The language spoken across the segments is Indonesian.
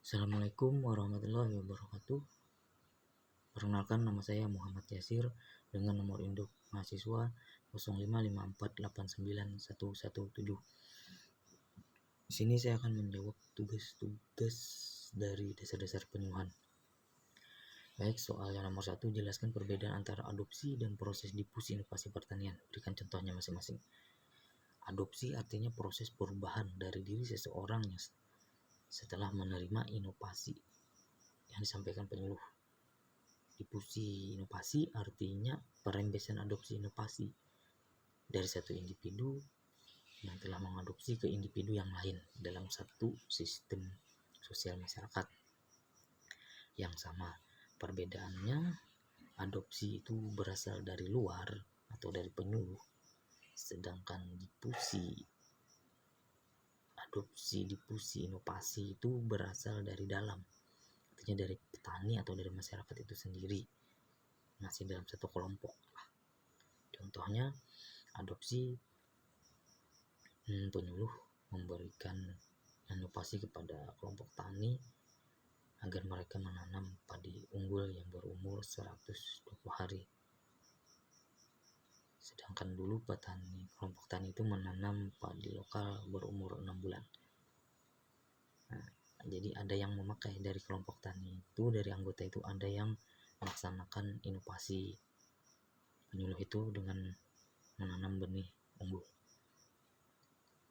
Assalamualaikum warahmatullahi wabarakatuh. Perkenalkan, nama saya Muhammad Yasir dengan nomor induk mahasiswa 0554891117. Di sini saya akan menjawab tugas-tugas dari dasar-dasar penyuluhan. Baik, soal yang nomor 1, jelaskan perbedaan antara adopsi dan proses difusi inovasi pertanian. Berikan contohnya masing-masing. Adopsi artinya proses perubahan dari diri seseorang yang setelah menerima inovasi yang disampaikan penyuluh. Difusi inovasi artinya perembesan adopsi inovasi dari satu individu yang telah mengadopsi ke individu yang lain dalam satu sistem sosial masyarakat yang sama. Perbedaannya, adopsi itu berasal dari luar atau dari penyuluh, sedangkan difusi inovasi itu berasal dari dalam, artinya dari petani atau dari masyarakat itu sendiri, masih dalam satu kelompok. Contohnya, adopsi, penyuluh memberikan inovasi kepada kelompok tani agar mereka menanam padi unggul yang berumur 120 hari. Sedangkan dulu kelompok tani itu menanam padi lokal berumur 6 bulan. Jadi ada yang memakai dari kelompok tani itu, dari anggota itu ada yang melaksanakan inovasi penyuluh itu dengan menanam benih unggul.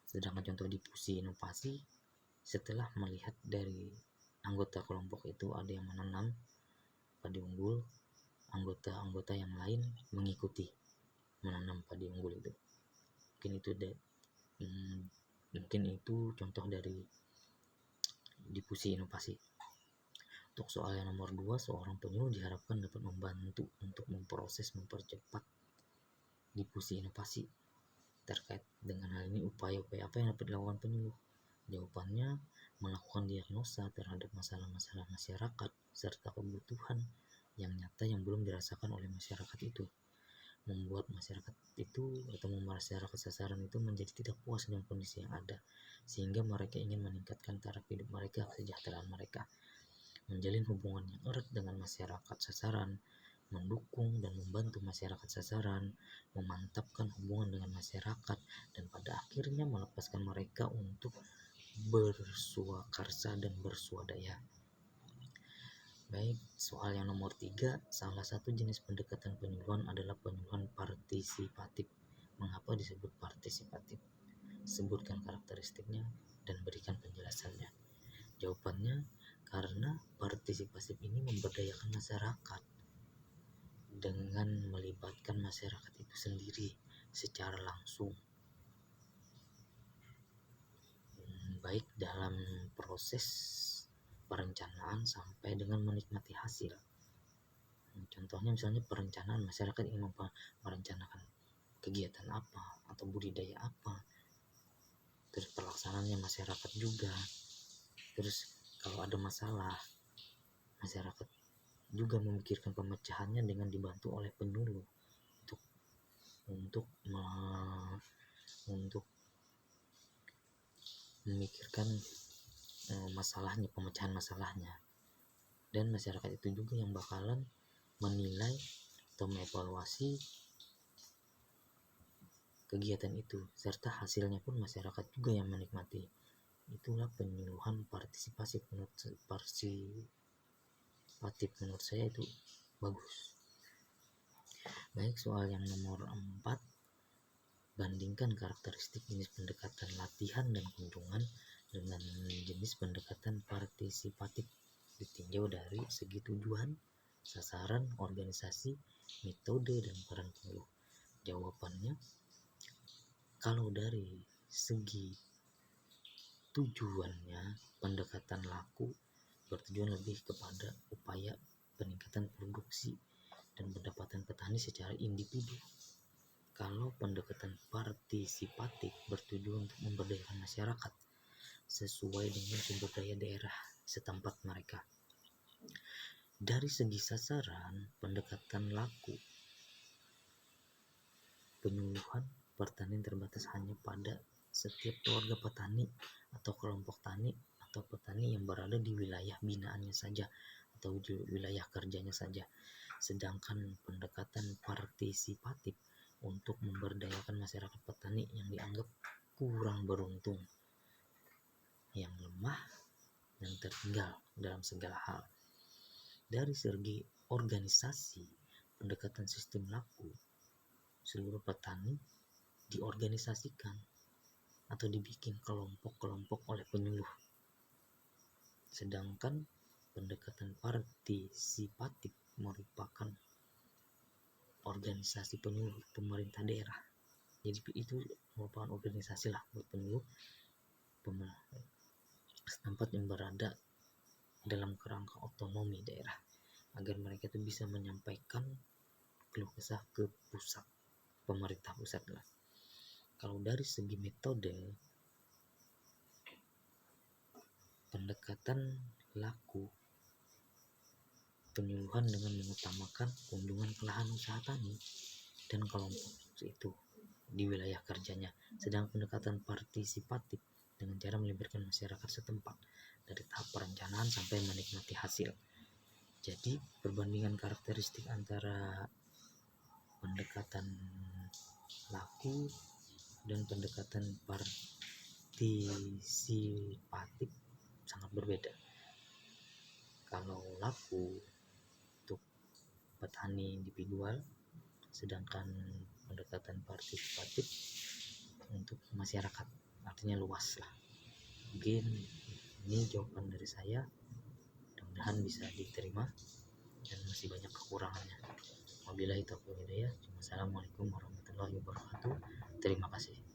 Sedangkan contoh difusi inovasi, setelah melihat dari anggota kelompok itu ada yang menanam padi unggul, anggota-anggota yang lain mengikuti menanam padi unggul itu. Mungkin itu contoh dari difusi inovasi. Untuk soal yang nomor 2, seorang penyuluh diharapkan dapat membantu untuk mempercepat difusi inovasi. Terkait dengan hal ini, upaya-upaya apa yang dapat dilakukan penyuluh? Jawabannya, melakukan diagnosa terhadap masalah-masalah masyarakat serta kebutuhan yang nyata yang belum dirasakan oleh masyarakat itu. Membuat masyarakat sasaran itu menjadi tidak puas dengan kondisi yang ada, sehingga mereka ingin meningkatkan taraf hidup mereka, kesejahteraan mereka. Menjalin hubungan yang erat dengan masyarakat sasaran, mendukung dan membantu masyarakat sasaran, memantapkan hubungan dengan masyarakat, dan pada akhirnya melepaskan mereka untuk bersuakarsa dan bersuadaya. Baik, soal yang nomor 3, salah satu jenis pendekatan penyuluhan adalah penyuluhan partisipatif. Mengapa disebut partisipatif? Sebutkan karakteristiknya dan berikan penjelasannya. Jawabannya, karena partisipatif ini memberdayakan masyarakat dengan melibatkan masyarakat itu sendiri secara langsung, baik dalam proses perencanaan sampai dengan menikmati hasil. Contohnya misalnya perencanaan, masyarakat ingin merencanakan kegiatan apa atau budidaya apa, terus pelaksanaannya masyarakat juga. Terus kalau ada masalah, masyarakat juga memikirkan pemecahannya dengan dibantu oleh penyuluh untuk memikirkan masalahnya, pemecahan masalahnya. Dan masyarakat itu juga yang bakalan menilai atau mengevaluasi kegiatan itu, serta hasilnya pun masyarakat juga yang menikmati. Itulah penyuluhan partisipatif. Menurut saya itu bagus. Baik, soal yang nomor 4, bandingkan karakteristik jenis pendekatan latihan dan kunjungan dengan jenis pendekatan partisipatif ditinjau dari segi tujuan, sasaran, organisasi, metode, dan peran penyuluh. Jawabannya, kalau dari segi tujuannya, pendekatan laku bertujuan lebih kepada upaya peningkatan produksi dan pendapatan petani secara individu. Kalau pendekatan partisipatif bertujuan untuk memberdayakan masyarakat sesuai dengan sumber daya daerah setempat mereka. Dari segi sasaran, pendekatan laku, penyuluhan pertanian terbatas hanya pada setiap keluarga petani atau kelompok tani atau petani yang berada di wilayah binaannya saja atau di wilayah kerjanya saja. Sedangkan pendekatan partisipatif untuk memberdayakan masyarakat petani yang dianggap kurang beruntung, yang lemah dan tertinggal dalam segala hal. Dari segi organisasi, pendekatan sistem laku, seluruh petani diorganisasikan atau dibikin kelompok-kelompok oleh penyuluh. Sedangkan pendekatan partisipatif merupakan organisasi penyuluh pemerintah daerah. Jadi itu merupakan organisasi lah buat penyuluh setempat yang berada dalam kerangka otonomi daerah, agar mereka itu bisa menyampaikan keluh kesah ke pusat, pemerintah pusat lah. Kalau dari segi metode, pendekatan laku penyuluhan dengan mengutamakan keuntungan lahan usaha tani dan kelompok itu di wilayah kerjanya. Sedang pendekatan partisipatif dengan cara melibatkan masyarakat setempat dari tahap perencanaan sampai menikmati hasil. Jadi perbandingan karakteristik antara pendekatan laku dan pendekatan partisipatif sangat berbeda. Kalau laku untuk petani individual, sedangkan pendekatan partisipatif untuk masyarakat, artinya luas lah. Mungkin ini jawaban dari saya, mudah-mudahan bisa diterima dan masih banyak kekurangannya. Wabillahi taufiq wal hidayah. Wassalamualaikum warahmatullahi wabarakatuh. Terima kasih.